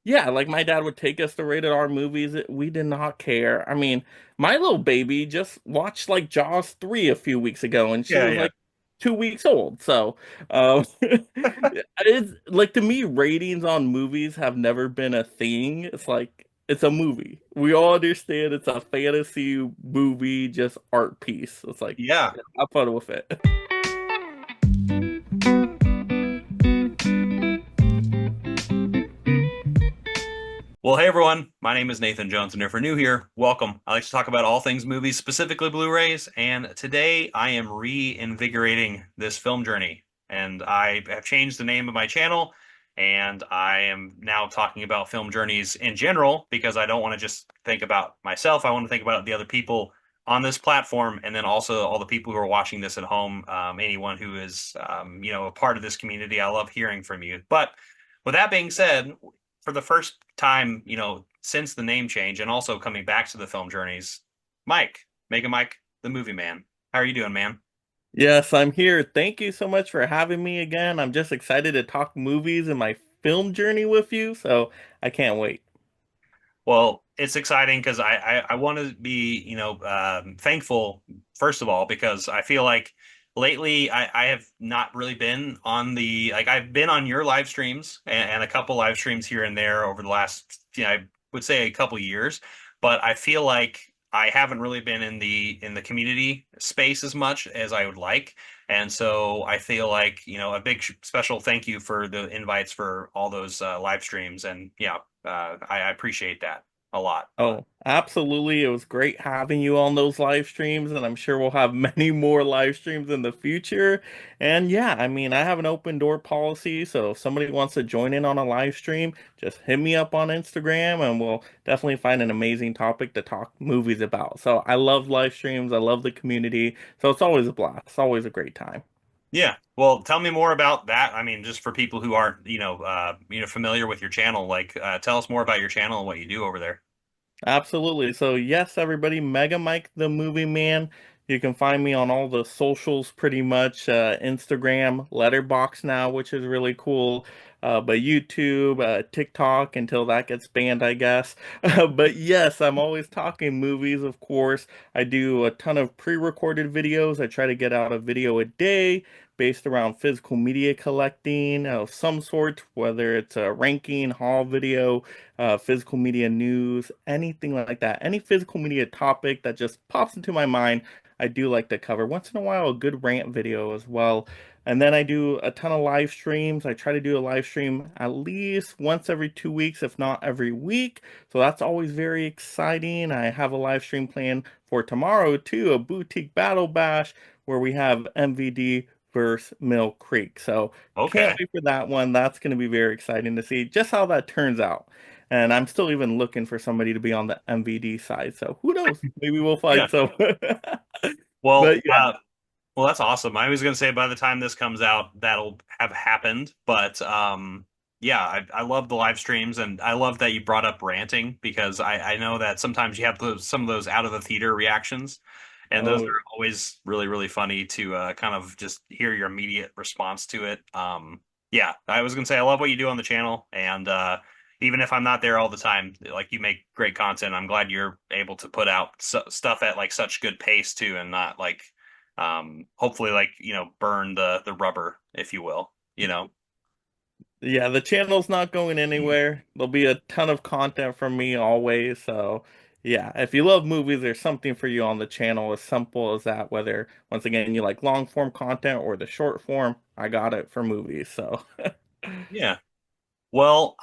Yeah, like my dad would take us to rated R movies. We did not care. I mean, my little baby just watched like Jaws 3 a few weeks ago, and she Yeah, was yeah. like 2 weeks old. So, it's like to me, ratings on movies have never been a thing. It's like it's a movie. We all understand it's a fantasy movie, just art piece. It's like Yeah. have fun with it. Well, hey everyone. My name is Nathan Jones, and if you're new here, welcome. I like to talk about all things movies, specifically Blu-rays, and today I am reinvigorating this film journey. And I have changed the name of my channel, and I am now talking about film journeys in general because I don't want to just think about myself. I want to think about the other people on this platform, and then also all the people who are watching this at home, anyone who is, a part of this community. I love hearing from you. But with that being said, for the first time, since the name change and also coming back to the film journeys, Mike, Mike, the movie man. How are you doing, man? Yes, I'm here. Thank you so much for having me again. I'm just excited to talk movies and my film journey with you, so I can't wait. Well, it's exciting because I want to be, thankful, first of all, because I feel like lately I have not really been on I've been on your live streams and a couple live streams here and there over the last, I would say a couple years, but I feel like I haven't really been in the community space as much as I would like. And so I feel like, a big special thank you for the invites for all those live streams. And yeah, I appreciate that a lot. Oh, absolutely. It was great having you on those live streams, and I'm sure we'll have many more live streams in the future. And yeah, I mean, I have an open door policy, so if somebody wants to join in on a live stream, just hit me up on Instagram and we'll definitely find an amazing topic to talk movies about. So I love live streams, I love the community, so it's always a blast, it's always a great time. Yeah. Well, tell me more about that. I mean, just for people who aren't, familiar with your channel, tell us more about your channel and what you do over there. Absolutely. So yes, everybody, Mega Mike the Movie Man. You can find me on all the socials pretty much, Instagram, Letterbox now, which is really cool. But YouTube, TikTok until that gets banned, I guess. But yes, I'm always talking movies, of course. I do a ton of pre-recorded videos. I try to get out a video a day based around physical media collecting of some sort, whether it's a ranking, haul video, physical media news, anything like that. Any physical media topic that just pops into my mind, I do like to cover. Once in a while, a good rant video as well. And then I do a ton of live streams. I try to do a live stream at least once every 2 weeks, if not every week. So that's always very exciting. I have a live stream plan for tomorrow too, a boutique battle bash where we have MVD versus Mill Creek. So can't Okay. wait for that one. That's going to be very exciting to see just how that turns out. And I'm still even looking for somebody to be on the MVD side. So who knows? Maybe we'll Yeah. find some. Well, But yeah, that's awesome. I was going to say by the time this comes out, that'll have happened. But yeah, I love the live streams, and I love that you brought up ranting because I know that sometimes you have some of those out of the theater reactions, and those oh, are always really, really funny to kind of just hear your immediate response to it. Yeah, I was going to say I love what you do on the channel, and even if I'm not there all the time, like you make great content. I'm glad you're able to put out stuff at like such good pace too, and not like hopefully like burn the rubber if you will. yeah, the channel's not going anywhere. There'll be a ton of content from me always. So yeah, if you love movies, there's something for you on the channel as simple as that. Whether once again you like long form content or the short form, I got it for movies. So Yeah. Well,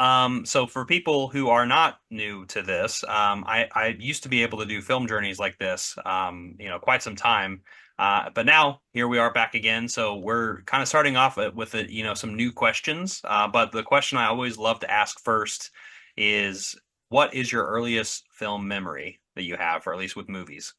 so for people who are not new to this, I used to be able to do film journeys like this, quite some time. But now here we are back again. So we're kind of starting off with some new questions. But the question I always love to ask first is, what is your earliest film memory that you have, or at least with movies?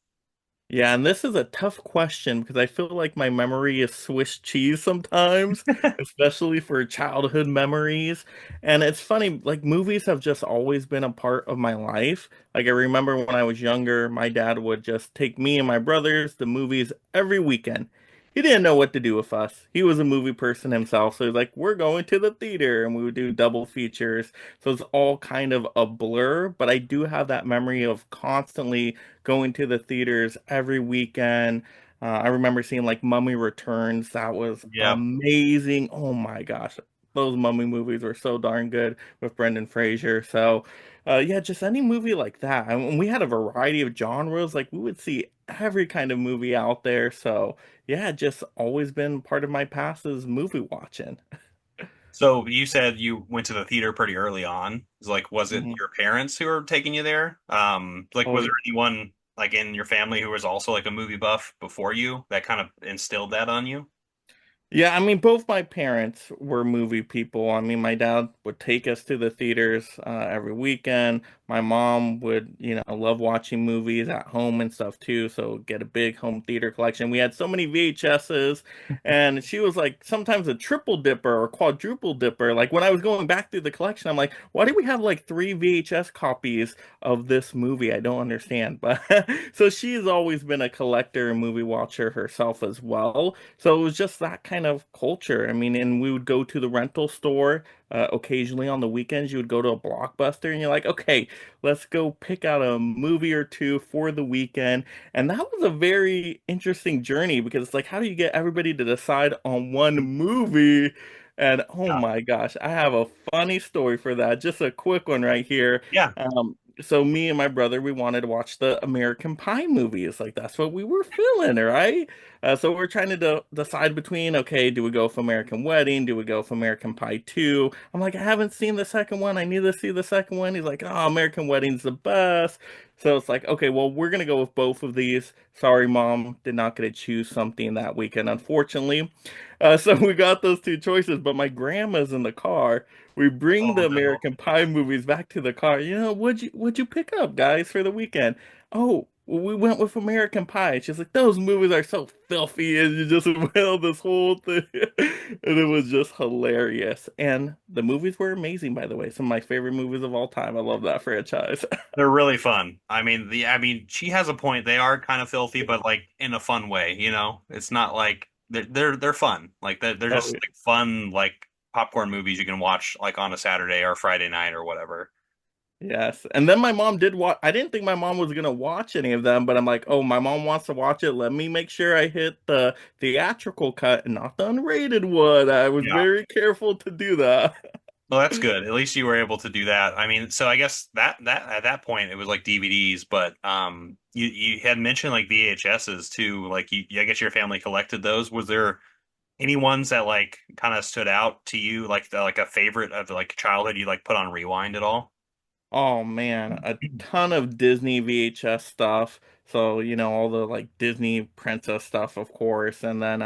yeah, and this is a tough question because I feel like my memory is Swiss cheese sometimes, especially for childhood memories. And it's funny, like movies have just always been a part of my life. Like I remember when I was younger, my dad would just take me and my brothers to movies every weekend. he didn't know what to do with us. He was a movie person himself, so he's like, "We're going to the theater," and we would do double features. So it's all kind of a blur, but I do have that memory of constantly going to the theaters every weekend. I remember seeing like Mummy Returns. That was Yeah. amazing. Oh my gosh, those Mummy movies were so darn good with Brendan Fraser. So, yeah, just any movie like that. And we had a variety of genres. Like we would see every kind of movie out there. So, yeah, just always been part of my past is movie watching. So you said you went to the theater pretty early on. Was it Mhm. your parents who were taking you there? Was Oh, there anyone like in your family who was also like a movie buff before you that kind of instilled that on you? yeah, I mean, both my parents were movie people. I mean, my dad would take us to the theaters every weekend. My mom would, love watching movies at home and stuff too. So get a big home theater collection. We had so many VHSs, and she was like sometimes a triple dipper or quadruple dipper. Like when I was going back through the collection, I'm like, why do we have like three VHS copies of this movie? I don't understand. But so she's always been a collector and movie watcher herself as well. So it was just that kind of culture. I mean, and we would go to the rental store occasionally on the weekends. You would go to a Blockbuster and you're like, okay, let's go pick out a movie or two for the weekend. And that was a very interesting journey because it's like, how do you get everybody to decide on one movie? And oh Yeah. my gosh, I have a funny story for that. Just a quick one right here. Yeah. So me and my brother, we wanted to watch the American Pie movies. Like that's what we were feeling, right? So we're trying to decide between, okay, do we go for American Wedding? Do we go for American Pie 2? I'm like, I haven't seen the second one. I need to see the second one. He's like, oh, American Wedding's the best. So it's like, okay, well, we're gonna go with both of these. Sorry, Mom, did not get to choose something that weekend, unfortunately. So we got those two choices, but my grandma's in the car. We bring Oh the no. American Pie movies back to the car. What'd you pick up, guys, for the weekend? Oh, we went with American Pie. She's like, those movies are so filthy, and you just well this whole thing, and it was just hilarious. And the movies were amazing, by the way. Some of my favorite movies of all time. I love that franchise. They're really fun. I mean, she has a point. They are kind of filthy, but like in a fun way, you know? It's not like they're fun. Like they're Oh just like fun like popcorn movies you can watch like on a Saturday or Friday night or whatever. yes. And then my mom did watch. I didn't think my mom was gonna watch any of them, but I'm like, oh, my mom wants to watch it. Let me make sure I hit the theatrical cut and not the unrated one. I was Yeah. very careful to do that. Well, that's good. At least you were able to do that. I mean, so I guess that at that point it was like DVDs, but you had mentioned like VHSs too. Like I guess your family collected those. Was there any ones that like kind of stood out to you, like a favorite of like childhood you like put on rewind at all? Oh man, a ton of Disney VHS stuff. So, all the like Disney princess stuff, of course, and then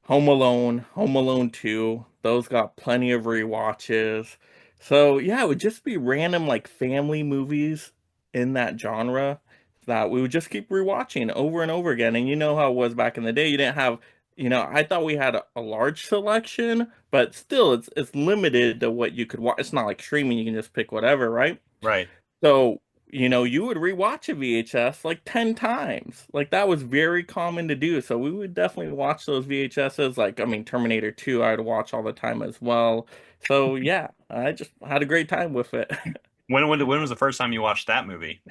Home Alone 2, those got plenty of rewatches. So, yeah, it would just be random like family movies in that genre that we would just keep rewatching over and over again. And you know how it was back in the day. You didn't have, I thought we had a large selection, but still it's limited to what you could watch. It's not like streaming, you can just pick whatever, right? Right. So, you would rewatch a VHS like 10 times. Like that was very common to do. So we would definitely watch those VHSs. Like, I mean, Terminator 2, I would watch all the time as well. So yeah, I just had a great time with it. When was the first time you watched that movie?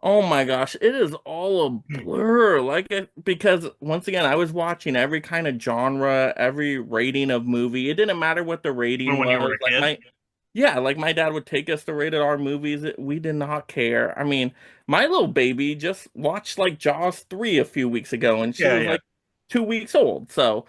Oh my gosh, it is all a blur. Because once again, I was watching every kind of genre, every rating of movie. It didn't matter what the rating When you were was. a kid? Yeah, like my dad would take us to rated R movies. We did not care. I mean, my little baby just watched like Jaws 3 a few weeks ago, and she Yeah, was yeah. like 2 weeks old. So,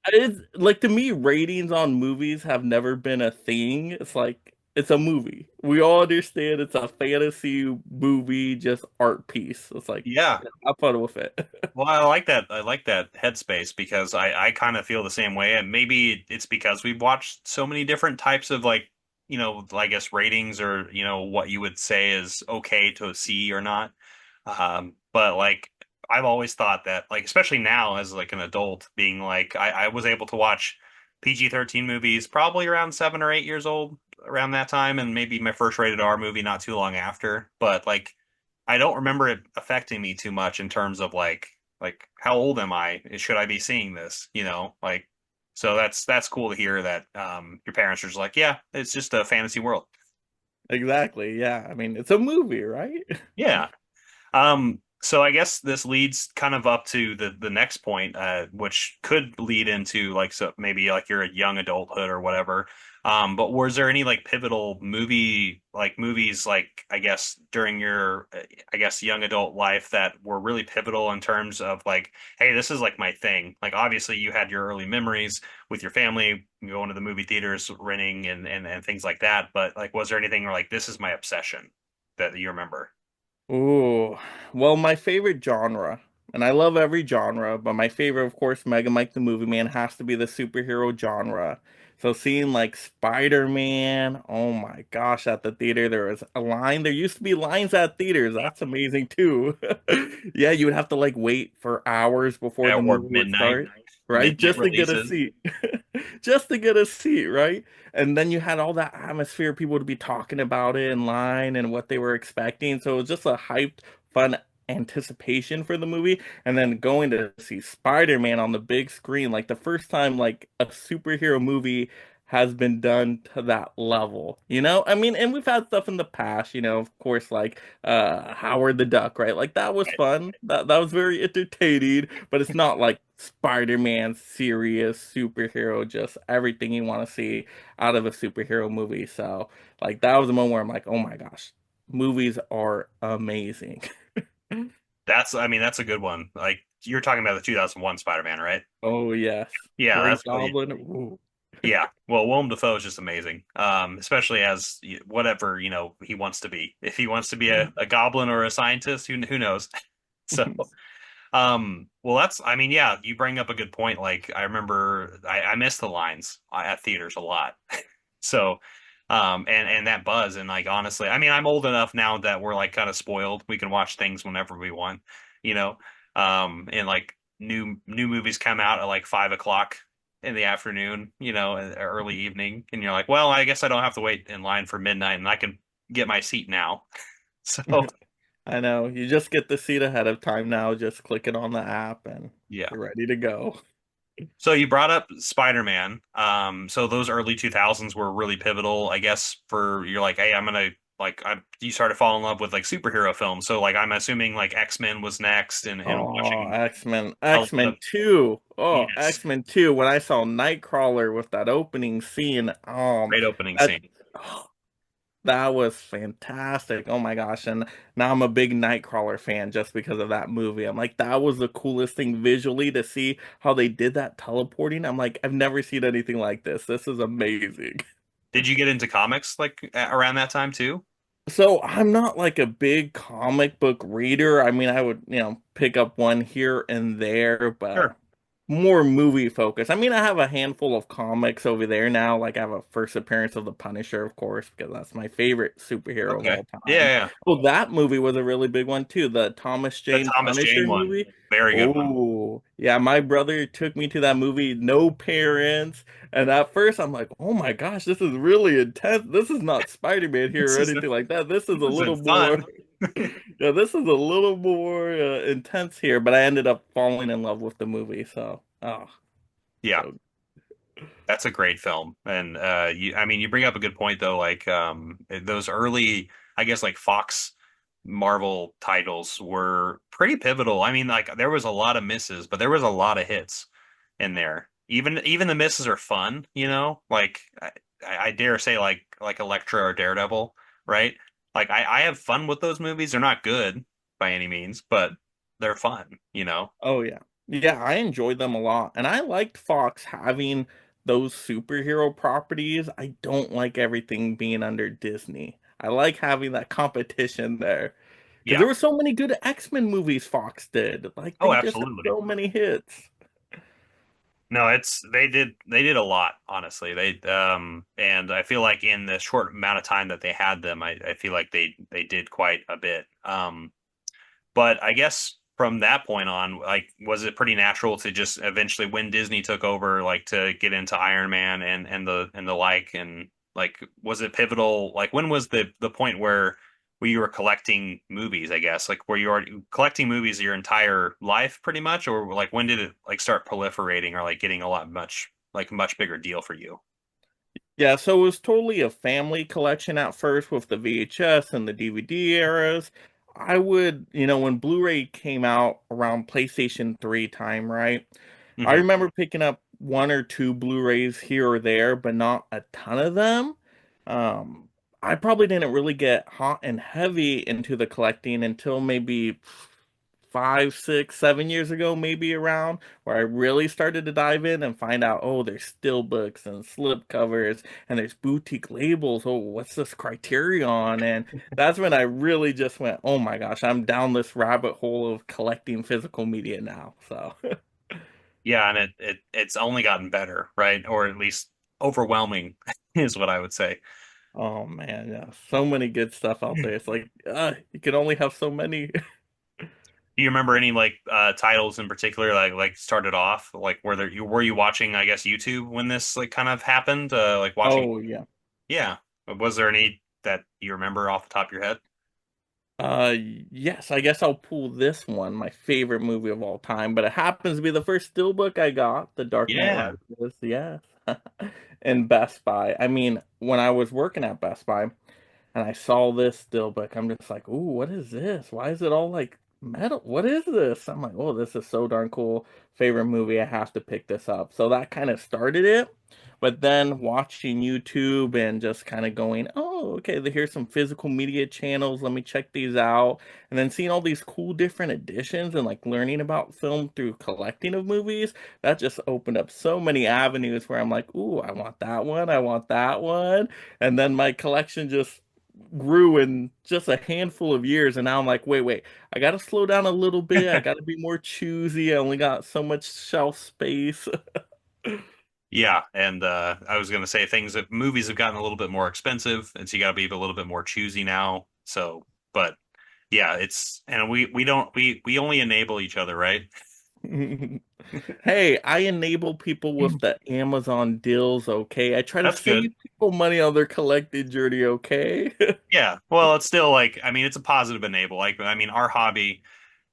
it's like to me, ratings on movies have never been a thing. It's like it's a movie. We all understand it's a fantasy movie, just art piece. It's like Yeah. have fun with it. Well, I like that. I like that headspace because I kind of feel the same way. And maybe it's because we've watched so many different types of like, I guess ratings or, what you would say is okay to see or not. But like, I've always thought that, like, especially now as like an adult, being like, I was able to watch PG-13 movies probably around 7 or 8 years old around that time, and maybe my first rated R movie not too long after. But like, I don't remember it affecting me too much in terms of like how old am I? Should I be seeing this? Like so that's cool to hear that your parents are just like, yeah, it's just a fantasy world. Exactly. Yeah. I mean, it's a movie, right? Yeah. So I guess this leads kind of up to the next point, which could lead into like so maybe like you're a young adulthood or whatever. But was there any like pivotal movies like I guess during your I guess young adult life that were really pivotal in terms of like, hey, this is like my thing. Like obviously you had your early memories with your family going to the movie theaters, renting and things like that. But like, was there anything where like this is my obsession that you remember? Ooh, well, my favorite genre, and I love every genre, but my favorite, of course, Mega Mike the Movie Man has to be the superhero genre. So seeing like Spider-Man, oh my gosh, at the theater there was a line. There used to be lines at theaters. That's amazing too. Yeah, you would have to like wait for hours before Yeah, the or movie would midnight start, right? midnight Just to get a releases. seat. Just to get a seat, right? And then you had all that atmosphere, people would be talking about it in line and what they were expecting. So it was just a hyped, fun anticipation for the movie. And then going to see Spider-Man on the big screen, like the first time like a superhero movie has been done to that level. I mean, and we've had stuff in the past, of course, like Howard the Duck, right? Like that was fun. That was very entertaining, but it's not like Spider-Man serious superhero, just everything you want to see out of a superhero movie. So, like, that was the moment where I'm like, oh my gosh, movies are amazing. I mean, that's a good one. Like you're talking about the 2001 Spider-Man, right? Oh yes, Yeah, Green that's yeah. Goblin. Ooh. Yeah. Well, Willem Dafoe is just amazing. Especially as whatever, he wants to be. If he wants to be a goblin or a scientist, who knows? So, well, I mean, yeah, you bring up a good point. Like, I remember I missed the lines at theaters a lot. So, and that buzz and like honestly, I mean, I'm old enough now that we're like kind of spoiled. We can watch things whenever we want, you know. And like new movies come out at like 5 o'clock in the afternoon, early evening, and you're like, well, I guess I don't have to wait in line for midnight, and I can get my seat now. So, I know. You just get the seat ahead of time now, just click it on the app and yeah. you're ready to go. So you brought up Spider-Man. So those early 2000s were really pivotal, I guess, for you're like, hey, I'm gonna you started falling in love with like superhero films. So like I'm assuming like X-Men was next and Oh, watching X-Men, a lot X-Men of 2. Oh, yes, X-Men 2. When I saw Nightcrawler with that opening scene, great opening that scene. that was fantastic. Oh my gosh. And now I'm a big Nightcrawler fan just because of that movie. I'm like, that was the coolest thing visually to see how they did that teleporting. I'm like, I've never seen anything like this. This is amazing. Did you get into comics like around that time too? So I'm not like a big comic book reader. I mean, I would, pick up one here and there, Sure. but more movie focused. I mean, I have a handful of comics over there now. Like I have a first appearance of the Punisher, of course, because that's my favorite superhero of Okay. all Yeah, time. yeah. Well, that movie was a really big one too. The Thomas The Jane Thomas Jane Punisher one, movie. very good one. Oh, yeah, my brother took me to that movie, no parents. And at first I'm like, oh my gosh, this is really intense. This is not Spider-Man here This or is anything like that. This is a this little isn't more, fun. yeah, this is a little more intense here. But I ended up falling in love with the movie. So, Yeah. so That's a great film. And I mean, you bring up a good point though, like those early, I guess like Fox Marvel titles were pretty pivotal. I mean, like there was a lot of misses, but there was a lot of hits in there. Even the misses are fun, Like I dare say like Elektra or Daredevil, right? Like I have fun with those movies. They're not good by any means, but they're fun. Oh yeah. Yeah, I enjoyed them a lot. And I liked Fox having those superhero properties. I don't like everything being under Disney. I like having that competition there. Because Yeah. there were so many good X-Men movies Fox did. Like Oh, they just had absolutely. so many hits. No, they did a lot, honestly. And I feel like in the short amount of time that they had them, I feel like they did quite a bit. But I guess from that point on, like, was it pretty natural to just eventually when Disney took over, like to get into Iron Man and the like, and like was it pivotal? Like when was the point where you were collecting movies, I guess. Like were you already collecting movies your entire life pretty much, or like when did it like start proliferating or like getting a lot much like much bigger deal for you? Yeah, so it was totally a family collection at first with the VHS and the DVD eras. I would, when Blu-ray came out around PlayStation 3 time, right? I Hmm. remember picking up one or two Blu-rays here or there, but not a ton of them. Um, I probably didn't really get hot and heavy into the collecting until maybe 5, 6, 7 years ago, maybe around where I really started to dive in and find out, oh, there's still books and slip covers and there's boutique labels. Oh, what's this Criterion? And that's when I really just went, oh my gosh, I'm down this rabbit hole of collecting physical media now. So, Yeah, and it's only gotten better, right? Or at least overwhelming is what I would say. oh man, yeah, so many good stuff out there. It's like, you can only have so many. Do you remember any like titles in particular like started off like were you watching I guess YouTube when this like kind of happened like watching Oh yeah. yeah, was there any that you remember off the top of your head? Uh, yes, I guess I'll pull this one, my favorite movie of all time, but it happens to be the first steelbook I got, The Dark Knight Yeah. Rises, yes, in Best Buy. I mean, when I was working at Best Buy and I saw this steelbook, I'm just like, ooh, what is this? Why is it all like metal? What is this? I'm like, oh, this is so darn cool. Favorite movie, I have to pick this up. So that kind of started it. But then watching YouTube and just kind of going, oh, okay, here's some physical media channels. Let me check these out. And then seeing all these cool different editions and like learning about film through collecting of movies, that just opened up so many avenues where I'm like, ooh, I want that one. I want that one. And then my collection just grew in just a handful of years. And now I'm like, wait, I got to slow down a little bit. I got to be more choosy. I only got so much shelf space. Yeah, and I was gonna say things that movies have gotten a little bit more expensive, and so you got to be a little bit more choosy now. So, but yeah, it's and we only enable each other, right? Hey, I enable people with the Amazon deals, okay? I try to That's good. save people money on their collecting journey, okay? Yeah, well, it's still like I mean, it's a positive enable. Like I mean, our hobby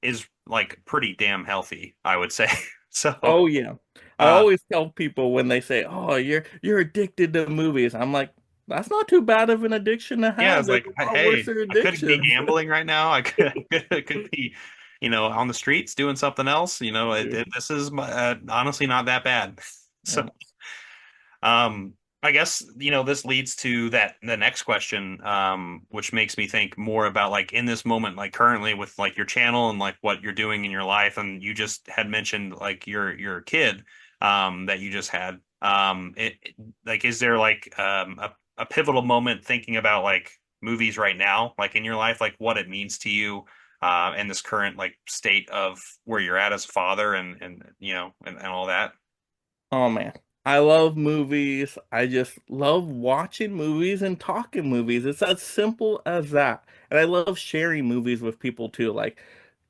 is like pretty damn healthy, I would say. So, Oh yeah. I uh, always tell people when they say, "Oh, you're addicted to movies." I'm like, that's not too bad of an addiction to yeah, have. it's There's like, a lot worse hey, I could be addictions. gambling right now. I could be, on the streets doing something else. This is honestly not that bad. So, Yeah. I guess, this leads to the next question, which makes me think more about like in this moment, like currently with like your channel and like what you're doing in your life. And you just had mentioned like your kid, that you just had. Like, is there like a pivotal moment thinking about like movies right now, like in your life, like what it means to you, in this current like state of where you're at as a father and all that? Oh man, I love movies. I just love watching movies and talking movies. It's as simple as that. And I love sharing movies with people too, like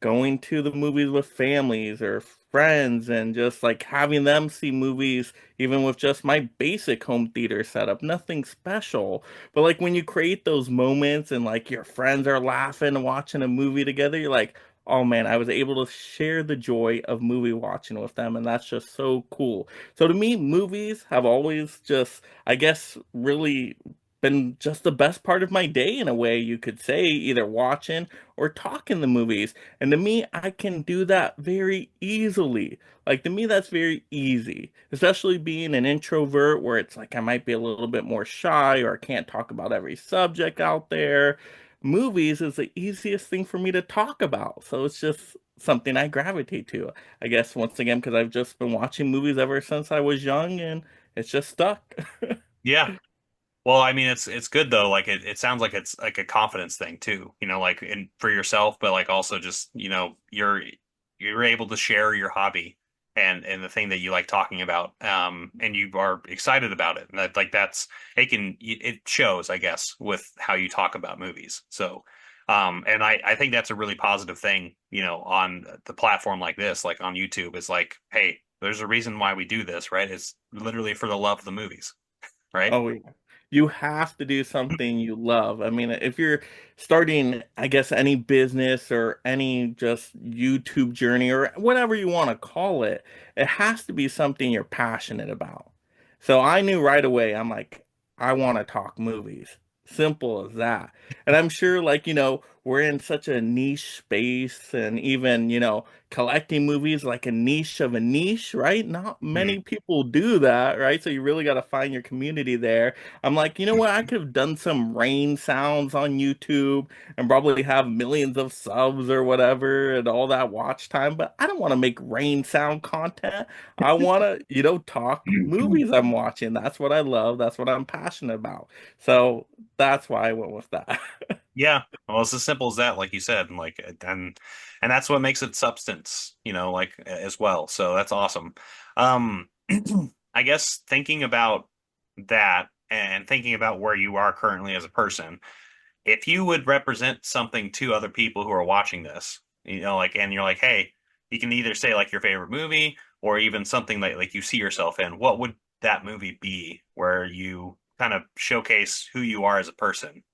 going to the movies with families or friends and just like having them see movies even with just my basic home theater setup. Nothing special. But like when you create those moments and like your friends are laughing and watching a movie together, you're like, oh man, I was able to share the joy of movie watching with them, and that's just so cool. So to me, movies have always just, I guess, really been just the best part of my day in a way you could say, either watching or talking the movies. And to me, I can do that very easily. Like to me, that's very easy, especially being an introvert where it's like I might be a little bit more shy or I can't talk about every subject out there. Movies is the easiest thing for me to talk about. So it's just something I gravitate to. I guess once again because I've just been watching movies ever since I was young and it's just stuck. Yeah. Well, I mean, it's good though. Like it sounds like it's like a confidence thing too. Like in for yourself, but like also just you're able to share your hobby and the thing that you like talking about, and you are excited about it. And that like it shows, I guess, with how you talk about movies. So, and I think that's a really positive thing. On the platform like this, like on YouTube, is like, hey, there's a reason why we do this, right? It's literally for the love of the movies, right? Oh yeah. You have to do something you love. I mean, if you're starting, I guess, any business or any just YouTube journey or whatever you want to call it, it has to be something you're passionate about. So I knew right away, I'm like, I want to talk movies. Simple as that. And I'm sure, like, we're in such a niche space, and even, collecting movies like a niche of a niche, right? Not Hmm. many people do that, right? So you really got to find your community there. I'm like, you know what? I could have done some rain sounds on YouTube and probably have millions of subs or whatever and all that watch time, but I don't want to make rain sound content. I want to, talk movies I'm watching. That's what I love. That's what I'm passionate about. So that's why I went with that. Yeah, well, it's as simple as that, like you said, and and that's what makes it substance, like as well. So that's awesome. Um, I guess thinking about that and thinking about where you are currently as a person, if you would represent something to other people who are watching this, like, and you're like, hey, you can either say like your favorite movie or even something that like you see yourself in, what would that movie be where you kind of showcase who you are as a person?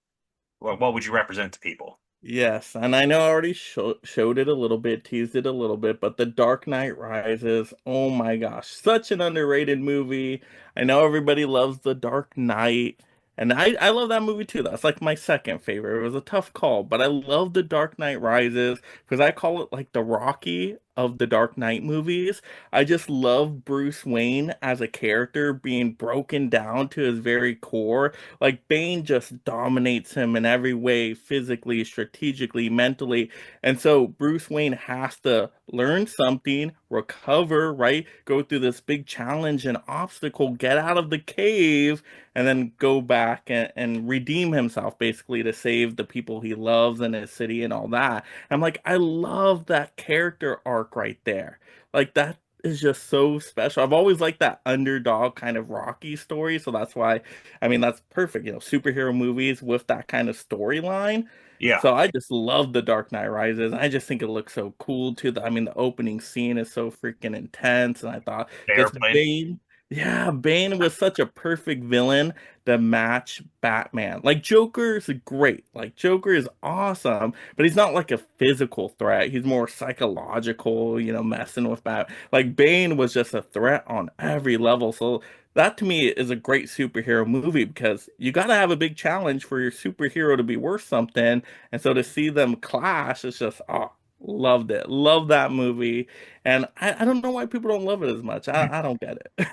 What would you represent to people? Yes, and I know I already showed it a little bit, teased it a little bit, but The Dark Knight Rises, oh my gosh, such an underrated movie. I know everybody loves The Dark Knight, and I love that movie too. That's like my second favorite. It was a tough call, but I love The Dark Knight Rises because I call it like the Rocky of the Dark Knight movies. I just love Bruce Wayne as a character being broken down to his very core. Like Bane just dominates him in every way, physically, strategically, mentally. And so Bruce Wayne has to learn something, recover, right? Go through this big challenge and obstacle, get out of the cave, and then go back and redeem himself basically to save the people he loves in his city and all that. I'm like, I love that character arc right there. Like that is just so special. I've always liked that underdog kind of Rocky story, so that's why I mean, that's perfect, superhero movies with that kind of storyline. Yeah, So I just love The Dark Knight Rises. I just think it looks so cool too. I mean, the opening scene is so freaking intense, and I thought the just airplane. Bane, yeah, Bane was such a perfect villain to match Batman. Like Joker is great. Like Joker is awesome, but he's not like a physical threat. He's more psychological, messing with Bat. Like Bane was just a threat on every level. So that to me is a great superhero movie because you got to have a big challenge for your superhero to be worth something. And so to see them clash, it's just, oh, loved it. Love that movie. And I don't know why people don't love it as much. I don't get it.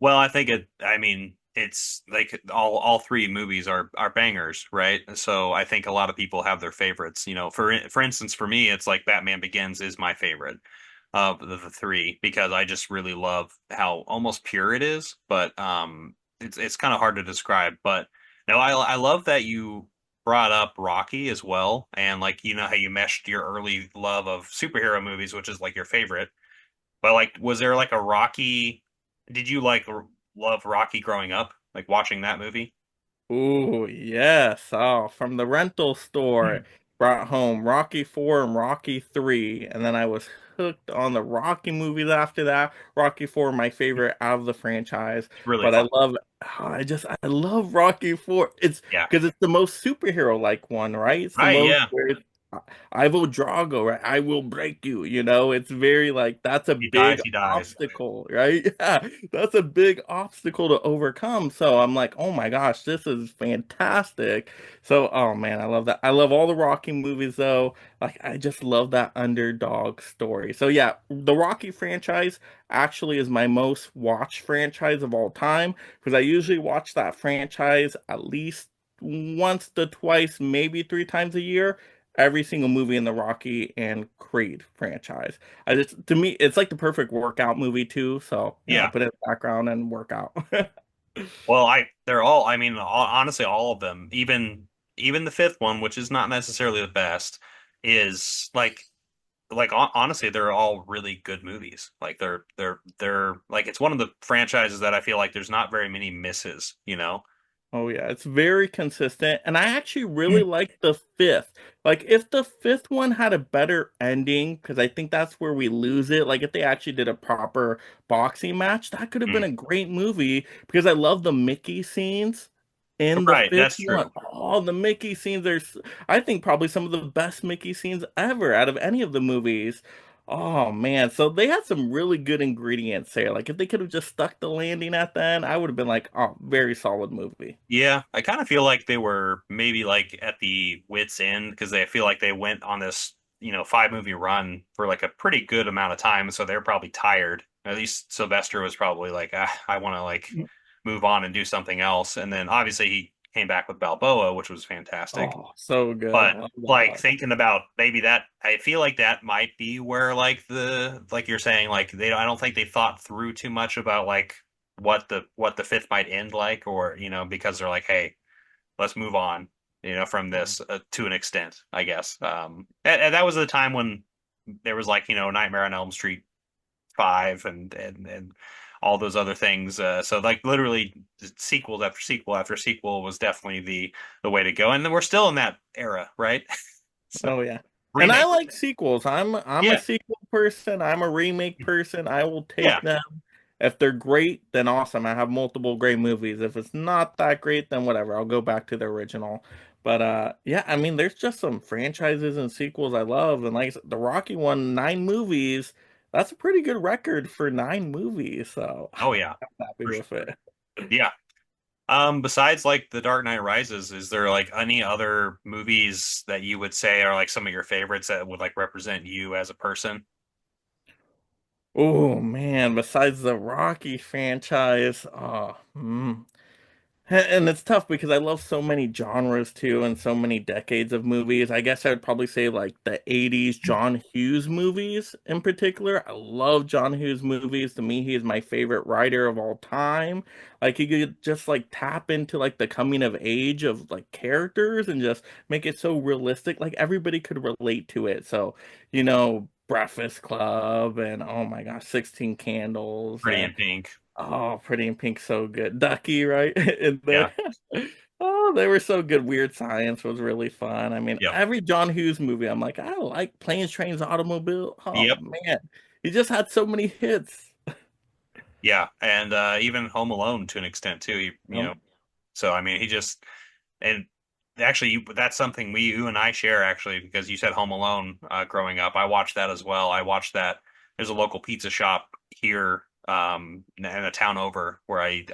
Well, I mean, it's like all three movies are bangers, right? So I think a lot of people have their favorites. For instance, for me, it's like Batman Begins is my favorite of the three because I just really love how almost pure it is, but it's kind of hard to describe. But no, I love that you brought up Rocky as well, and like how you meshed your early love of superhero movies, which is like your favorite. But like, was there like a Rocky? Did you like love Rocky growing up? Like watching that movie? Ooh, yes. Oh, from the rental store, brought home Rocky 4 and Rocky 3, and then I was hooked on the Rocky movies after that. Rocky 4, my favorite out of the franchise, It's really but fun. I love Rocky 4. It's Yeah. because it's the most superhero like one, right? It's the Right. most Yeah. where it's Ivo Drago, right? I will break you, it's very like that's a He big dies. He dies. obstacle, right? Yeah, that's a big obstacle to overcome. So I'm like, oh my gosh, this is fantastic. So, oh man, I love that. I love all the Rocky movies though. Like, I just love that underdog story. So yeah, the Rocky franchise actually is my most watched franchise of all time because I usually watch that franchise at least once to twice, maybe three times a year. Every single movie in the Rocky and Creed franchise. To me, it's like the perfect workout movie too. So, Yeah. put it in the background and work out. Well, they're all. I mean, honestly, all of them. Even the fifth one, which is not necessarily the best, is honestly, they're all really good movies. Like they're like it's one of the franchises that I feel like there's not very many misses. Oh yeah, it's very consistent, and I actually really like the fifth. Like, if the fifth one had a better ending, because I think that's where we lose it. Like, if they actually did a proper boxing match, that could have been Mm. a great movie. Because I love the Mickey scenes. in the Right, fifth that's one. true. Oh, the Mickey scenes are, I think, probably some of the best Mickey scenes ever out of any of the movies. Oh man, so they had some really good ingredients there. Like if they could have just stuck the landing at the end, I would have been like, oh, very solid movie. Yeah, I kind of feel like they were maybe like at the wits' end because they feel like they went on this, 5 movie run for like a pretty good amount of time, so they're probably tired. At least Sylvester was probably like, I want to like move on and do something else. And then obviously he came back with Balboa, which was fantastic. Oh, so good. But I love that like part. thinking about maybe that, I feel like that might be where like you're saying, like I don't think they thought through too much about like what the fifth might end like, or because they're like, hey, let's move on, from this to an extent, I guess. And that was the time when there was like Nightmare on Elm Street 5 and all those other things. So like literally sequels after sequel after sequel was definitely the way to go. And then we're still in that era, right? So Oh yeah. And I remake. like sequels. I'm a Yeah. sequel person. I'm a remake person. I will Yeah. take them. If they're great, then awesome. I have multiple great movies. If it's not that great, then whatever. I'll go back to the original. But yeah, I mean there's just some franchises and sequels I love. And like I said, the Rocky one, 9 movies. That's a pretty good record for 9 movies. So Oh yeah. I'm happy For with sure. it. Yeah. Besides like The Dark Knight Rises, is there like any other movies that you would say are like some of your favorites that would like represent you as a person? Oh man, besides the Rocky franchise, and it's tough because I love so many genres too, and so many decades of movies. I guess I would probably say like the 80s John Hughes movies in particular. I love John Hughes movies. To me, he is my favorite writer of all time. Like he could just like tap into like the coming of age of like characters and just make it so realistic. Like everybody could relate to it. So, Breakfast Club and oh my gosh, 16 Candles Pretty and in Pink. oh, Pretty in Pink, so good. Ducky, right? In Yeah. there. Oh, they were so good. Weird Science was really fun. I mean, Yep. every John Hughes movie, I'm like, I like Planes, Trains, Automobile. Oh Yep. man, he just had so many hits. Yeah. And even Home Alone to an extent too. Um, So I mean, he just and actually that's something you and I share actually because you said Home Alone growing up. I watched that as well. I watched that. There's a local pizza shop here in a town over where I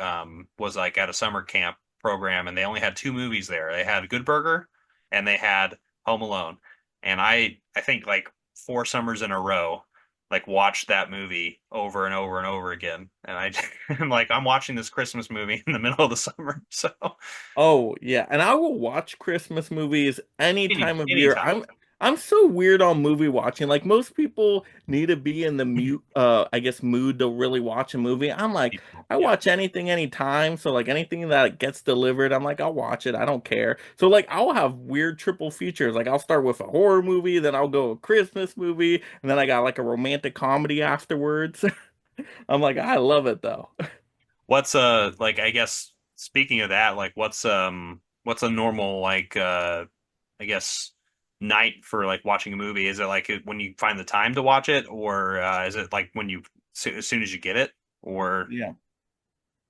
was like at a summer camp program, and they only had 2 movies there. They had Good Burger and they had Home Alone, and I think like 4 summers in a row. Like watched that movie over and over and over again, and I'm like I'm watching this Christmas movie in the middle of the summer, so Oh yeah, and I will watch Christmas movies any time of year. anytime. I'm so weird on movie watching. Like most people need to be in the mute I guess mood to really watch a movie. I'm like I Yeah. watch anything anytime. So like anything that gets delivered, I'm like I'll watch it. I don't care. So like I'll have weird triple features. Like I'll start with a horror movie, then I'll go a Christmas movie, and then I got like a romantic comedy afterwards. I'm like I love it though. What's like I guess speaking of that, like what's a normal like I guess night for like watching a movie? Is it like when you find the time to watch it, or is it like when you as soon as you get it, or Yeah.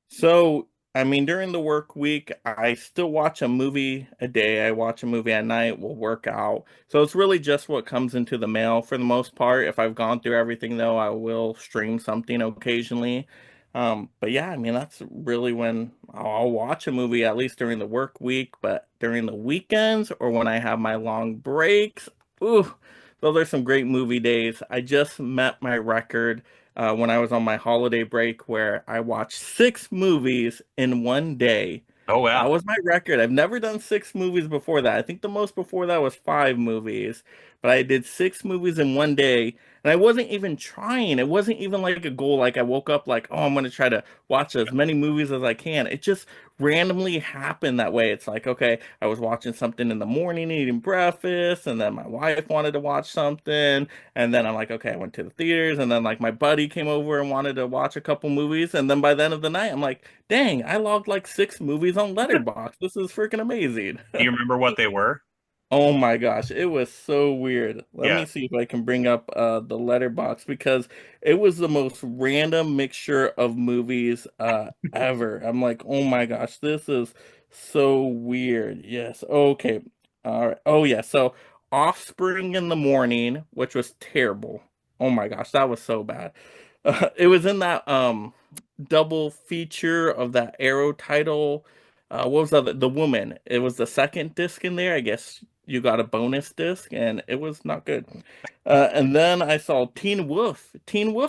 So, I mean, during the work week, I still watch a movie a day. I watch a movie at night. We'll work out. So it's really just what comes into the mail for the most part. If I've gone through everything, though, I will stream something occasionally. But yeah, I mean, that's really when I'll watch a movie, at least during the work week. But during the weekends or when I have my long breaks, ooh, those are some great movie days. I just met my record when I was on my holiday break where I watched 6 movies in one day. oh That yeah, was my record. I've never done 6 movies before that. I think the most before that was 5 movies, but I did 6 movies in one day. And I wasn't even trying. It wasn't even like a goal. Like I woke up like, oh, I'm going to try to watch as many movies as I can. It just randomly happened that way. It's like, okay, I was watching something in the morning, eating breakfast, and then my wife wanted to watch something. And then I'm like, okay, I went to the theaters, and then like my buddy came over and wanted to watch a couple movies, and then by the end of the night, I'm like, dang, I logged like 6 movies on Letterboxd. This is freaking amazing. do you remember what they were? Oh my gosh, it was so weird. Let Yeah. me see if I can bring up the letterbox because it was the most random mixture of movies ever. I'm like, oh my gosh, this is So weird. Yes. Okay. All right. Oh yeah. So Offspring in the Morning, which was terrible. Oh my gosh, that was so bad. It was in that double feature of that Arrow title. What was the Woman? It was the second disc in there. I guess you got a bonus disc, and it was not good. And then I saw Teen Wolf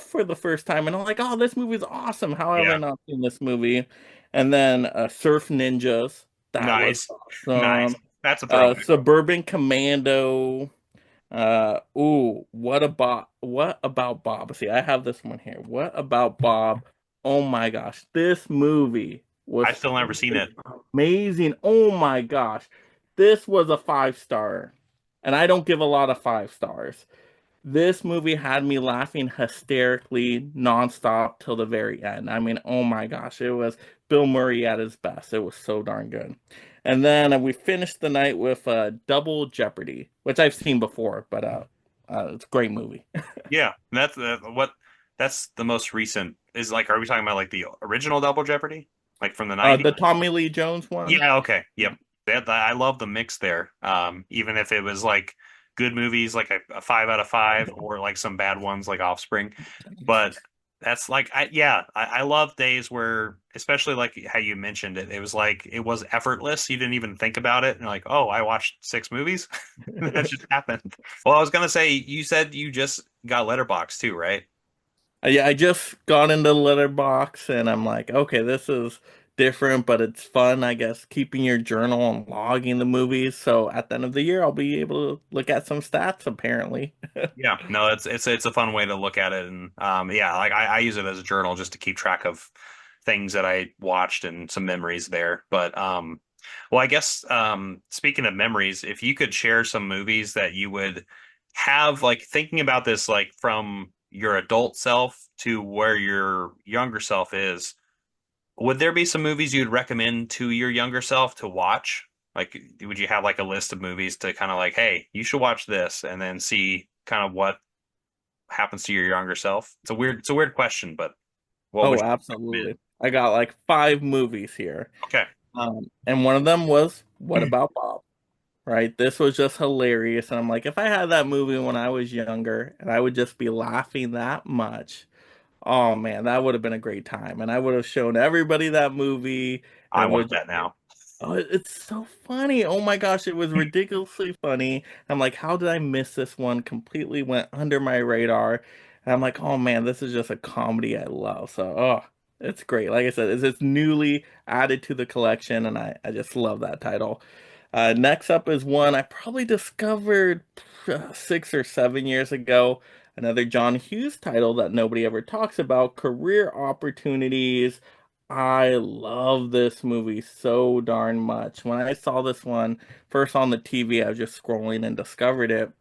for the first time, and I'm like, oh, this movie's awesome. How have I Yeah. not seen this movie? And then Surf Ninjas, that was Nice. Nice. awesome. That's a throwback. Suburban Commando. What about Bob? See, I have this one here. What about Bob? Oh my gosh, this movie I've was still never seen it. amazing. Oh my gosh, this was a 5 star, and I don't give a lot of 5 stars. This movie had me laughing hysterically nonstop till the very end. I mean, oh my gosh, it was Bill Murray at his best. It was so darn good. And then we finished the night with Double Jeopardy, which I've seen before, but it's a great movie. Yeah, that's what that's the most recent is like. Are we talking about like the original Double Jeopardy, like from the The 90s? Tommy Lee Jones one. Yeah, okay. Yep. I love the mix there. Even if it was like good movies like a 5 out of 5 or like some bad ones like Offspring. But that's like I love days where especially like how you mentioned it, it was like it was effortless. You didn't even think about it and like, oh, I watched 6 movies. That just happened. Well, I was gonna say you said you just got Letterboxd too, right? Yeah, I just got into Letterbox and I'm like, okay, this is different, but it's fun, I guess, keeping your journal and logging the movies. So at the end of the year, I'll be able to look at some stats, apparently. Yeah, no, it's a fun way to look at it, and yeah, like I use it as a journal just to keep track of things that I watched and some memories there. But well, I guess speaking of memories, if you could share some movies that you would have, like thinking about this, like from your adult self to where your younger self is, would there be some movies you'd recommend to your younger self to watch? Like, would you have like a list of movies to kind of like, hey, you should watch this, and then see kind of what happens to your younger self? It's a weird question, but what would Oh, you recommend? absolutely. I got like 5 movies here. Okay. And one of them was What About Bob? Right? This was just hilarious. And I'm like, if I had that movie when I was younger and I would just be laughing that much, oh man, that would have been a great time. And I would have shown everybody that movie I and want would that now. oh, it's so funny. Oh my gosh, it was ridiculously funny. I'm like, how did I miss this one? Completely went under my radar. And I'm like, oh man, this is just a comedy I love. So, oh, it's great. Like I said, it's newly added to the collection, and I just love that title. Next up is one I probably discovered 6 or 7 years ago. Another John Hughes title that nobody ever talks about, Career Opportunities. I love this movie so darn much. When I saw this one first on the TV, I was just scrolling and discovered it.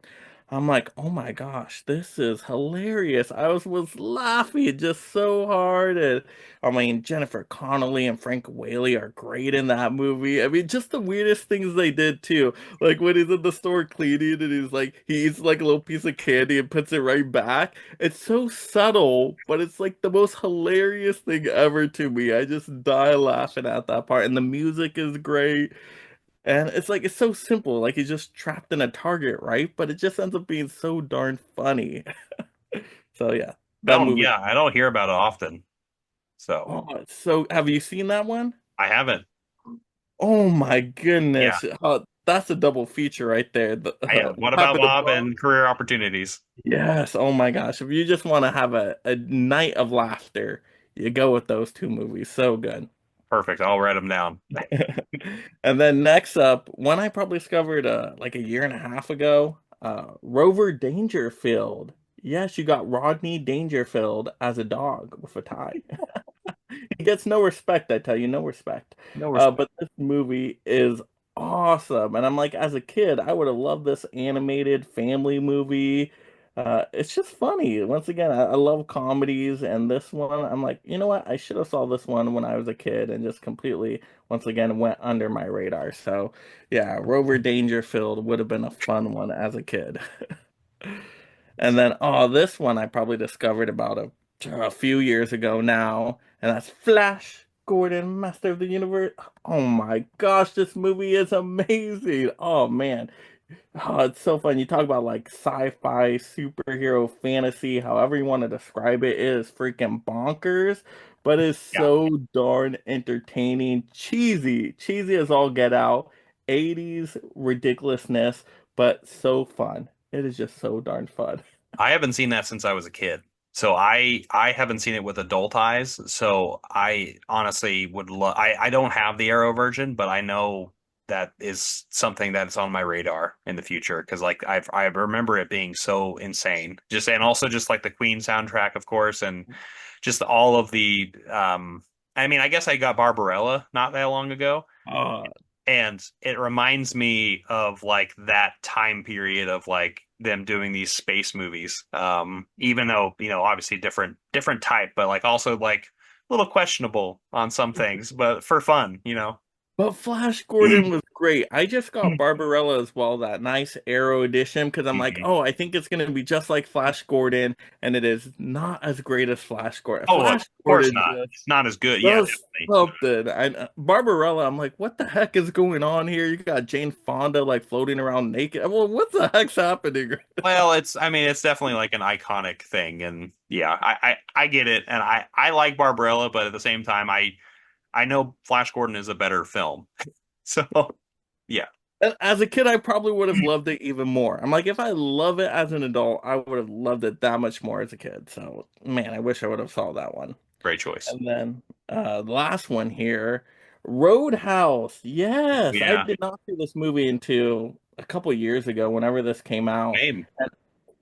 I'm like, oh my gosh, this is hilarious. I was laughing just so hard. And I mean, Jennifer Connelly and Frank Whaley are great in that movie. I mean, just the weirdest things they did too. Like when he's in the store cleaning and he's like, he eats like a little piece of candy and puts it right back. It's so subtle, but it's like the most hilarious thing ever to me. I just die laughing at that part. And the music is great. And it's like it's so simple, like he's just trapped in a target, right? But it just ends up being so darn funny. So yeah, I that don't, movie. yeah, I don't hear about it often. So Oh, so have you seen that one? I haven't. Oh my Yeah, goodness. That's a double feature right there. I am. What What about happened to Bob Bob? and career opportunities? Yes. Oh my gosh. If you just want to have a night of laughter, you go with those 2 movies. So good. Perfect. I'll write them down. And then next up, one I probably discovered like a year and a half ago, Rover Dangerfield. Yes, you got Rodney Dangerfield as a dog with a tie. He gets no respect, I tell you, no respect. No respect. But this movie is awesome. And I'm like, as a kid, I would have loved this animated family movie. It's just funny. Once again, I love comedies, and this one, I'm like, you know what? I should have saw this one when I was a kid and just completely, once again, went under my radar. So, yeah, Rover Dangerfield would have been a fun one as a kid. And then, oh, this one I probably discovered about a few years ago now, and that's Flash. Gordon, Master of the Universe. Oh my gosh, this movie is amazing. Oh man. Oh, it's so fun. You talk about like sci-fi, superhero, fantasy, however you want to describe it, it is freaking bonkers, but it's Yeah. so darn entertaining. Cheesy as all get out. 80s ridiculousness, but so fun. It is just so darn fun. I haven't seen that since I was a kid. So I haven't seen it with adult eyes. So I honestly would love I don't have the Arrow version, but I know that is something that's on my radar in the future because like I remember it being so insane. Just and also just like the Queen soundtrack, of course, and just all of the I mean, I guess I got Barbarella not that long ago. Uh, And it reminds me of like that time period of like them doing these space movies. Even though, obviously different type, but like also like a little questionable on some things, but for fun. But Flash Gordon was great. I just got Barbarella as well, that nice Arrow edition, because I'm like, Mhm. oh, I think it's going to be just like Flash Gordon, and it is not as great as Flash Gordon. Oh, of Flash course Gordon not. just It's not as good. Yeah, does definitely. something. Barbarella, I'm like, what the heck is going on here? You got Jane Fonda like floating around naked. Well, what the heck's happening? Well, I mean, it's definitely like an iconic thing, and yeah, I get it, and I like Barbarella, but at the same time, I know Flash Gordon is a better film, so yeah. As a kid, I probably would have loved it even more. I'm like, if I love it as an adult, I would have loved it that much more as a kid. So, man, I wish I would have saw that one. Great choice. And then the last one here, Roadhouse. Yes, I Yeah. did not see this movie until a couple years ago, whenever this came out. Same.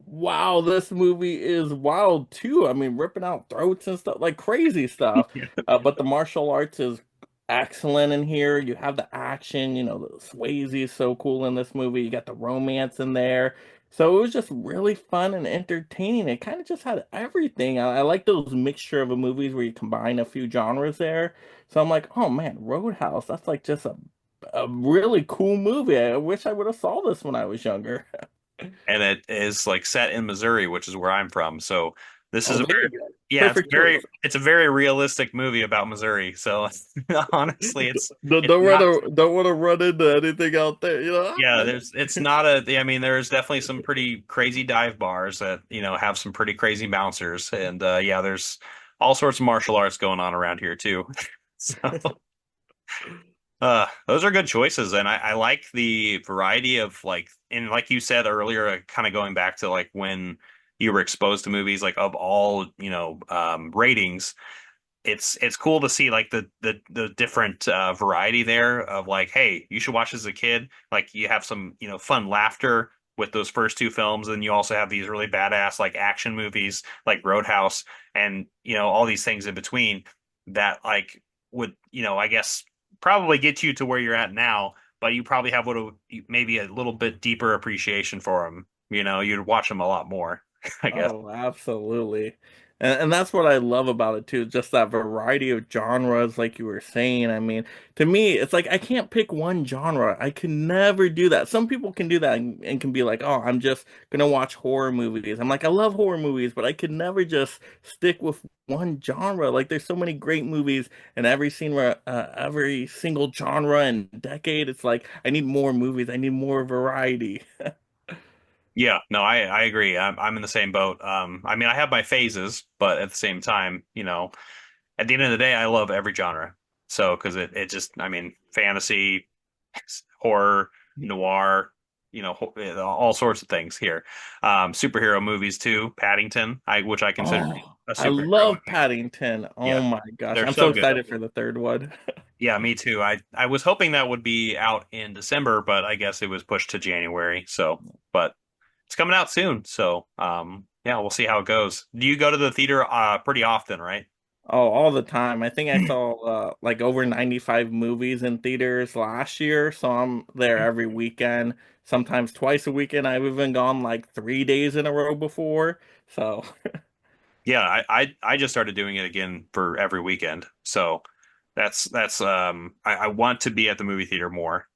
Wow, this movie is wild too. I mean, ripping out throats and stuff, like crazy stuff. But the martial arts is excellent in here. You have the action, the Swayze is so cool in this movie. You got the romance in there. So it was just really fun and entertaining. It kind of just had everything. I like those mixture of a movies where you combine a few genres there. So I'm like, oh man, Roadhouse, that's like just a really cool movie. I wish I would have saw this when I was younger. And it is like set in Missouri, which is where I'm from. So this Oh, is a there very you go. yeah, Perfect choice. it's a very realistic movie about Missouri. So honestly, it's not Don't want to run into anything out there, yeah, it's not a I mean there's definitely some pretty crazy dive bars that, have some pretty crazy bouncers and yeah, there's all sorts of martial arts going on around here too. So those are good choices, and I like the variety of like, and like you said earlier, kind of going back to like when you were exposed to movies, like of all ratings. It's cool to see like the different variety there of like, hey, you should watch this as a kid. Like you have some fun laughter with those first two films, and you also have these really badass like action movies like Roadhouse, and all these things in between that like would I guess probably get you to where you're at now, but you probably have maybe a little bit deeper appreciation for them. You'd watch them a lot more, I guess. Oh, absolutely. And that's what I love about it too, just that variety of genres, like you were saying. I mean, to me, it's like I can't pick one genre. I can never do that. Some people can do that and can be like, oh, I'm just gonna watch horror movies. I'm like, I love horror movies, but I could never just stick with one genre. Like, there's so many great movies in every single genre and decade. It's like I need more movies. I need more variety. Yeah, no, I agree. I'm in the same boat. I mean, I have my phases, but at the same time, at the end of the day, I love every genre. So, because it just, I mean, fantasy, horror, noir, all sorts of things here. Superhero movies too. Paddington, which I consider to be Oh, a I superhero love movie. Paddington. Oh Yeah, my gosh. they're I'm so so good. excited for the third one. Yeah, me too. I was hoping that would be out in December, but I guess it was pushed to January. So, but it's coming out soon. So, yeah, we'll see how it goes. Do you go to the theater pretty often, right? Oh, all the time. I think I saw like over 95 movies in theaters last year, so I'm there every weekend, sometimes twice a weekend. I've even gone like 3 days in a row before. So, Yeah, I just started doing it again for every weekend. So that's I want to be at the movie theater more,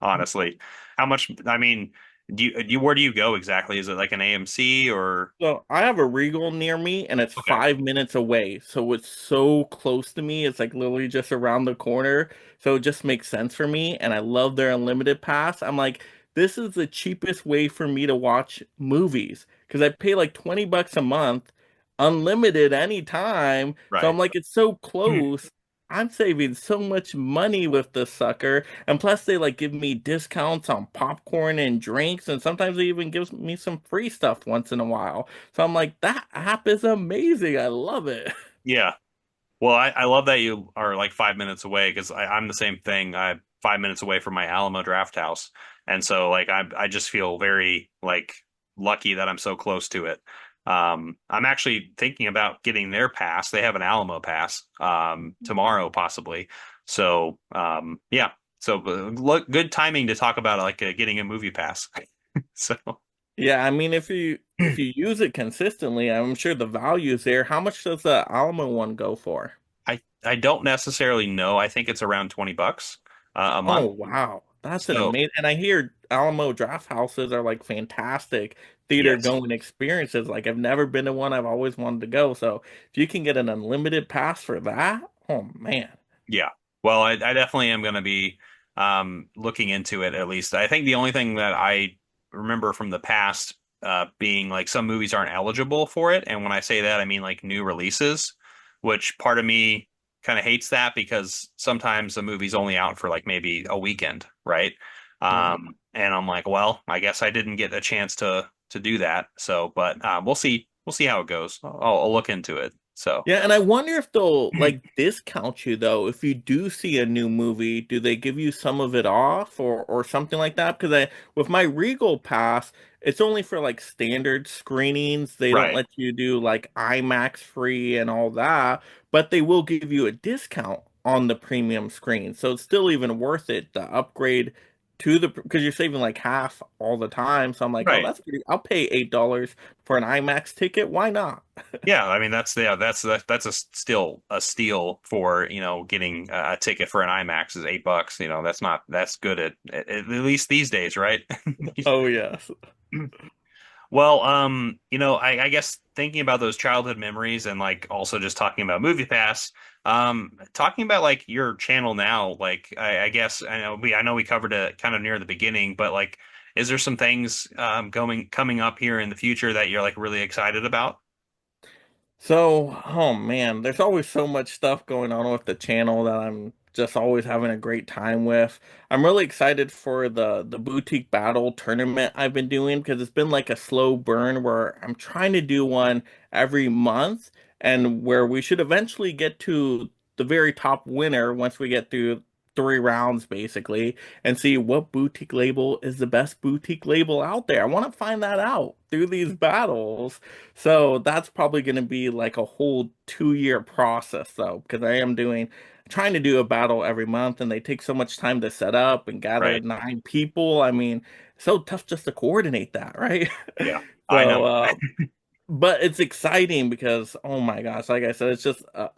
honestly. How much, I mean, Where do you go exactly? Is it like an AMC or So I have a Regal near me and it's okay, 5 minutes away. So it's so close to me. It's like literally just around the corner. So it just makes sense for me. And I love their unlimited pass. I'm like, this is the cheapest way for me to watch movies because I pay like 20 bucks a month, unlimited anytime. So right? I'm like, it's so close. I'm saving so much money with this sucker. And plus they like give me discounts on popcorn and drinks. And sometimes they even give me some free stuff once in a while. So I'm like, that app is amazing. I love it. Yeah. Well, I love that you are like 5 minutes away because I'm the same thing. I'm 5 minutes away from my Alamo Draft House, and so like I just feel very like lucky that I'm so close to it. I'm actually thinking about getting their pass. They have an Alamo pass tomorrow possibly. So yeah, so look, good timing to talk about like getting a movie pass. So Yeah, I mean, if you use it consistently, I'm sure the value is there. How much does the Alamo one go for? I don't necessarily know. I think it's around $20 a Oh month. wow, that's an So amazing. And I hear Alamo draft houses are like fantastic theater yes. going experiences. Like I've never been to one. I've always wanted to go. So if you can get an unlimited pass for that, oh man. Yeah. Well, I definitely am going to be looking into it at least. I think the only thing that I remember from the past being like some movies aren't eligible for it. And when I say that, I mean like new releases, which part of me kind of hates that because sometimes the movie's only out for like maybe a weekend, right? Yeah. And I'm like, well, I guess I didn't get a chance to do that. So, but we'll see. We'll see how it goes. I'll look into it. So, Yeah, and I wonder if they'll like discount you though. If you do see a new movie, do they give you some of it off or something like that? Because I with my Regal Pass, it's only for like standard screenings. They don't right. let you do like IMAX free and all that, but they will give you a discount on the premium screen. So it's still even worth it to upgrade to the because you're saving like half all the time. So I'm like, oh, Right. that's pretty. I'll pay $8 for an IMAX ticket. Why not? Yeah, I mean that's a still a steal for getting a ticket for an IMAX is $8. That's good at least these days, right? Oh yes. Well, I guess thinking about those childhood memories and like also just talking about MoviePass, talking about like your channel now, like I guess I know we covered it kind of near the beginning, but like, is there some things going coming up here in the future that you're like really excited about? So, oh man, there's always so much stuff going on with the channel that I'm just always having a great time with. I'm really excited for the boutique battle tournament I've been doing because it's been like a slow burn where I'm trying to do one every month and where we should eventually get to the very top winner once we get through 3 rounds basically and see what boutique label is the best boutique label out there. I want to find that out through these battles. So that's probably going to be like a whole 2 year process though, because I am trying to do a battle every month and they take so much time to set up and gather Right. 9 people. I mean, so tough just to coordinate that, right? Yeah, I know. So, but it's exciting because, oh my gosh, like I said, it's just a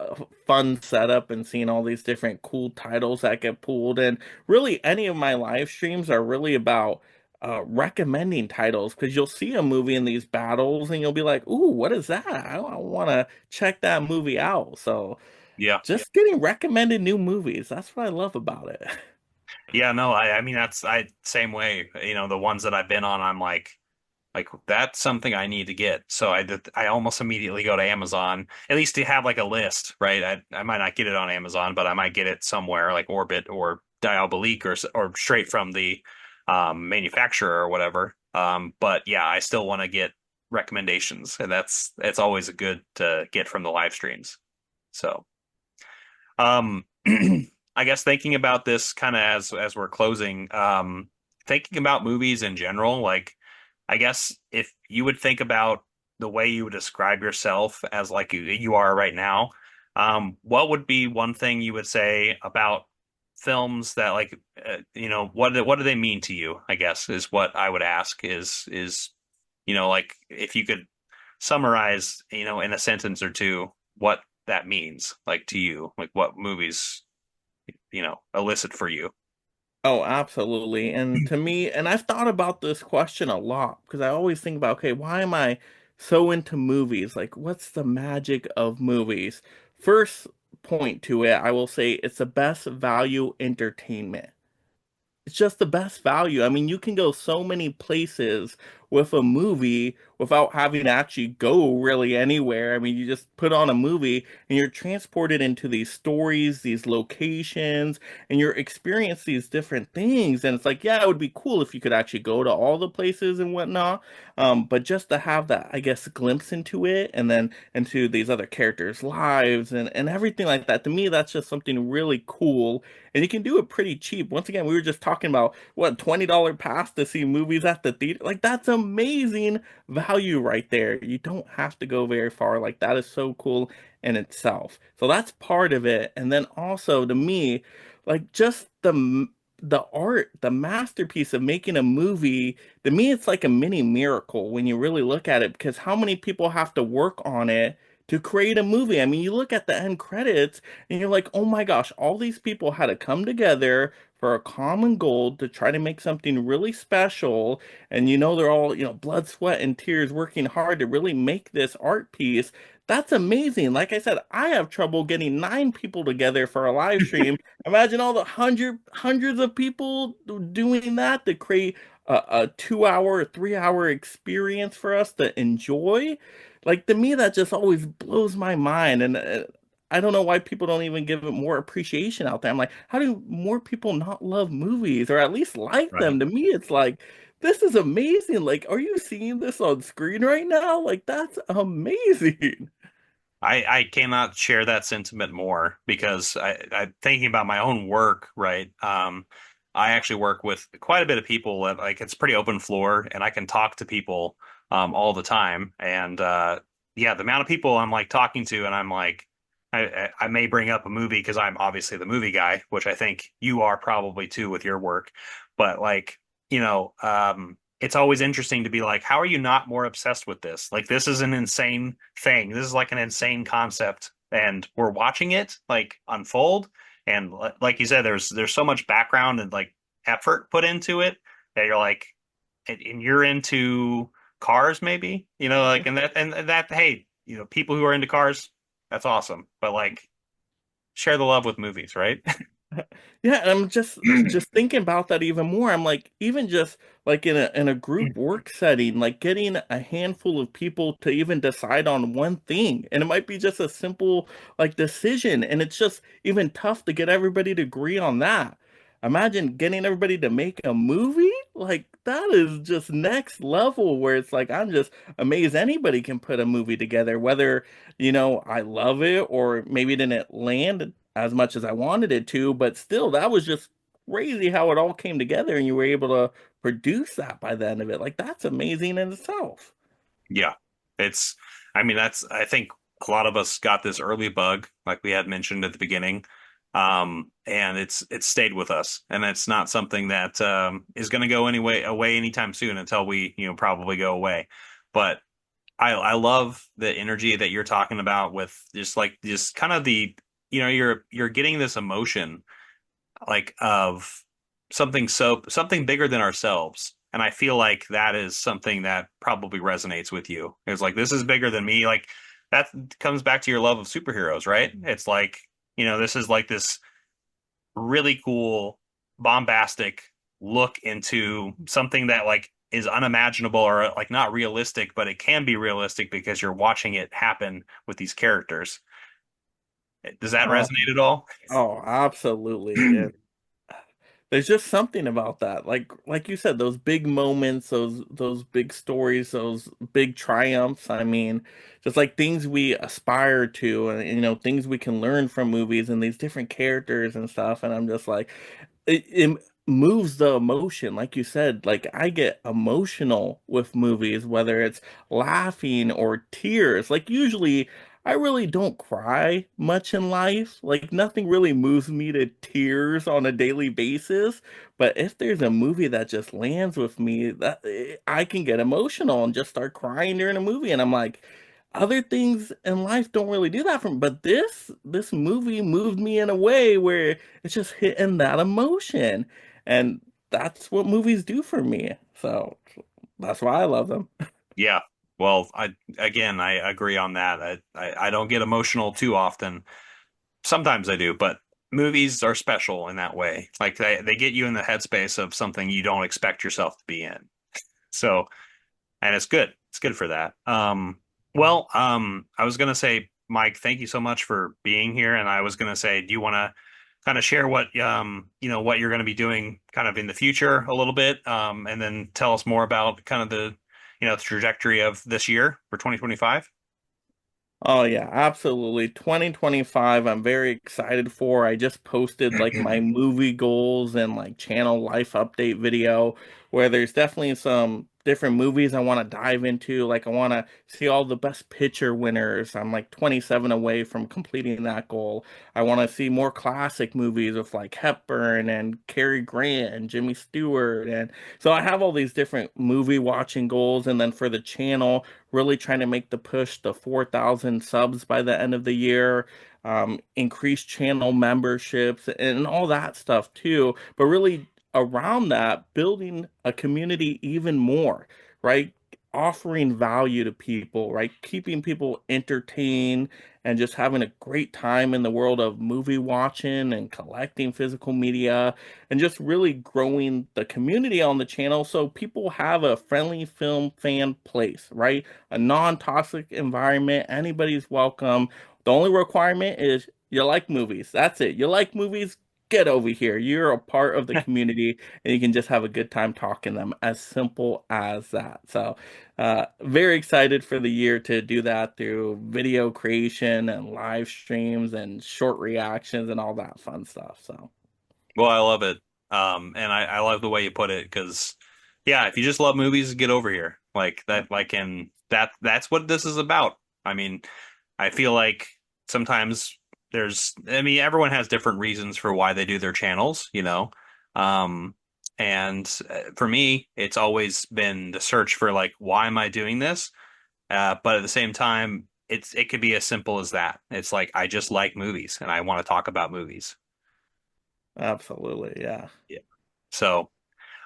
fun setup and seeing all these different cool titles that get pulled. And really, any of my live streams are really about recommending titles because you'll see a movie in these battles and you'll be like, ooh, what is that? I want to check that movie out. So Yeah. just getting recommended new movies, that's what I love about it. Yeah, no, I mean that's I same way. The ones that I've been on, I'm like that's something I need to get. So I almost immediately go to Amazon, at least to have like a list, right? I might not get it on Amazon, but I might get it somewhere like Orbit or Diabolique or straight from the manufacturer or whatever. But yeah, I still want to get recommendations, and it's always a good to get from the live streams. So. Um, I guess thinking about this kind of as we're closing, thinking about movies in general, like I guess if you would think about the way you would describe yourself as like you are right now, what would be one thing you would say about films that like what do they mean to you? I guess is what I would ask is like if you could summarize in a sentence or two what that means like to you, like what movies elicit for you. Oh, absolutely. And to me, and I've thought about this question a lot because I always think about, okay, why am I so into movies? Like, what's the magic of movies? First point to it, I will say it's the best value entertainment. It's just the best value. I mean, you can go so many places with a movie without having to actually go really anywhere. I mean, you just put on a movie and you're transported into these stories, these locations, and you're experience these different things. And it's like, yeah, it would be cool if you could actually go to all the places and whatnot. But just to have that, I guess, glimpse into it and then into these other characters' lives and everything like that, to me, that's just something really cool and you can do it pretty cheap. Once again, we were just talking about what $20 pass to see movies at the theater. Like that's amazing value right there. You don't have to go very far. Like that is so cool in itself. So that's part of it. And then also to me, like just the art, the masterpiece of making a movie, to me it's like a mini miracle when you really look at it because how many people have to work on it to create a movie? I mean, you look at the end credits and you're like, oh my gosh, all these people had to come together for a common goal to try to make something really special. And they're all, blood, sweat, and tears working hard to really make this art piece. That's amazing. Like I said, I have trouble getting 9 people together for a live stream. Imagine all the hundreds of people doing that to create a 2 hour, 3 hour experience for us to enjoy. Like to me, that just always blows my mind. And I don't know why people don't even give it more appreciation out there. I'm like, how do more people not love movies or at least like Right. them? To me, it's like, this is amazing. Like, are you seeing this on screen right now? Like, that's amazing. I cannot share that sentiment more because I thinking about my own work, right? I actually work with quite a bit of people that like it's pretty open floor and I can talk to people all the time. And yeah, the amount of people I'm like talking to and I'm like I may bring up a movie because I'm obviously the movie guy, which I think you are probably too with your work. But like, it's always interesting to be like, how are you not more obsessed with this? Like, this is an insane thing. This is like an insane concept, and we're watching it like unfold. And like you said, there's so much background and like effort put into it that you're like, and you're into cars, maybe, like, and that, hey, people who are into cars, that's awesome. But like, share the love with movies, right? Yeah, and I'm just thinking about that even more. I'm like, even just like in a group work setting, like getting a handful of people to even decide on one thing, and it might be just a simple like decision, and it's just even tough to get everybody to agree on that. Imagine getting everybody to make a movie? Like that is just next level where it's like I'm just amazed anybody can put a movie together, whether I love it or maybe it didn't land as much as I wanted it to, but still, that was just crazy how it all came together and you were able to produce that by the end of it. Like, that's amazing in itself. Yeah. It's, I mean, I think a lot of us got this early bug, like we had mentioned at the beginning. And it's stayed with us. And it's not something that is going to go away anytime soon until we, probably go away. But I love the energy that you're talking about with just kind of you're getting this emotion like of something bigger than ourselves. And I feel like that is something that probably resonates with you. It's like this is bigger than me. Like that comes back to your love of superheroes, right? It's like, this is like this really cool, bombastic look into something that like is unimaginable or like not realistic, but it can be realistic because you're watching it happen with these characters. Does that Oh, resonate at all? oh, absolutely. And there's just something about that. Like you said, those big moments, those big stories, those big triumphs. I mean, just like things we aspire to and things we can learn from movies and these different characters and stuff. And I'm just like it moves the emotion like you said. Like I get emotional with movies whether it's laughing or tears. Like usually I really don't cry much in life. Like nothing really moves me to tears on a daily basis, but if there's a movie that just lands with me, that I can get emotional and just start crying during a movie and I'm like other things in life don't really do that for me, but this movie moved me in a way where it's just hitting that emotion. And that's what movies do for me. So that's why I love them. Yeah. Well, I agree on that. I don't get emotional too often. Sometimes I do, but movies are special in that way. Like they get you in the headspace of something you don't expect yourself to be in. So, and it's good. It's good for that. I was gonna say, Mike, thank you so much for being here. And I was gonna say, do you want to kind of share what what you're going to be doing kind of in the future a little bit, and then tell us more about kind of the the trajectory of this year for 2025? Oh yeah, absolutely. 2025, I'm very excited for. I just posted like my movie goals and like channel life update video where there's definitely some different movies I want to dive into. Like I want to see all the best picture winners. I'm like 27 away from completing that goal. I want to see more classic movies with like Hepburn and Cary Grant and Jimmy Stewart. And so I have all these different movie watching goals. And then for the channel, really trying to make the push to 4,000 subs by the end of the year, increase channel memberships and all that stuff too. But really around that, building a community even more, right? Offering value to people, right? Keeping people entertained and just having a great time in the world of movie watching and collecting physical media and just really growing the community on the channel so people have a friendly film fan place, right? A non-toxic environment. Anybody's welcome. The only requirement is you like movies. That's it. You like movies, get over here. You're a part of the community and you can just have a good time talking to them. As simple as that. So, very excited for the year to do that through video creation and live streams and short reactions and all that fun stuff. So, Well, I love it. And I love the way you put it because, yeah, if you just love movies, get over here. Like that, and that's what this is about. I mean, I feel like sometimes I mean, everyone has different reasons for why they do their channels, you know? Um, and for me, it's always been the search for like, why am I doing this? But at the same time, it could be as simple as that. It's like, I just like movies and I want to talk about movies. absolutely. Yeah. Yeah. So,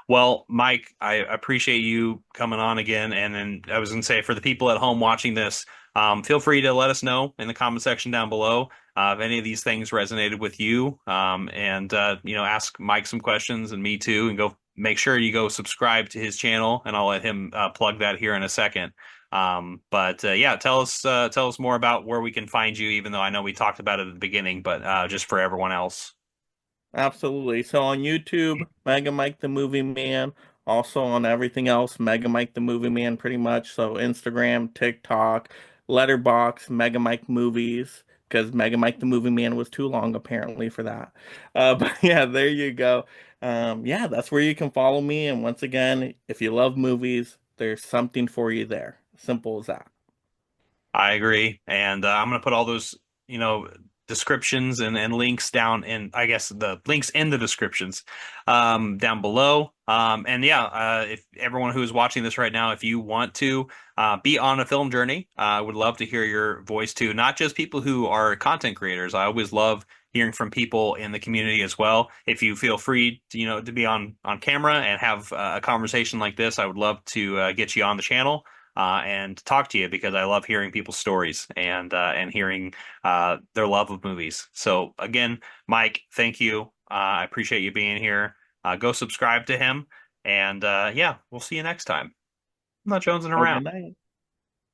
well, Mike, I appreciate you coming on again. And then I was going to say, for the people at home watching this, feel free to let us know in the comment section down below if any of these things resonated with you. And ask Mike some questions and me too, and go make sure you go subscribe to his channel. And I'll let him plug that here in a second. But yeah, tell us more about where we can find you. Even though I know we talked about it at the beginning, but just for everyone else. Absolutely. So on YouTube, Mega Mike the Movie Man. Also on everything else, Mega Mike the Movie Man, pretty much. So Instagram, TikTok, Letterbox, Mega Mike Movies, because Mega Mike the Movie Man was too long apparently for that. But yeah, there you go. Yeah, that's where you can follow me. And once again, if you love movies, there's something for you there. Simple as that. I agree. And I'm going to put all those, descriptions and links down in, I guess, the links in the descriptions down below. And yeah, if everyone who is watching this right now, if you want to be on a film journey, I would love to hear your voice too. Not just people who are content creators. I always love hearing from people in the community as well. If you feel free to, to be on camera and have a conversation like this, I would love to get you on the channel and talk to you because I love hearing people's stories and hearing their love of movies. So again, Mike, thank you. I appreciate you being here. Go subscribe to him, and yeah, we'll see you next time. I'm not jonesing Have a good around. night.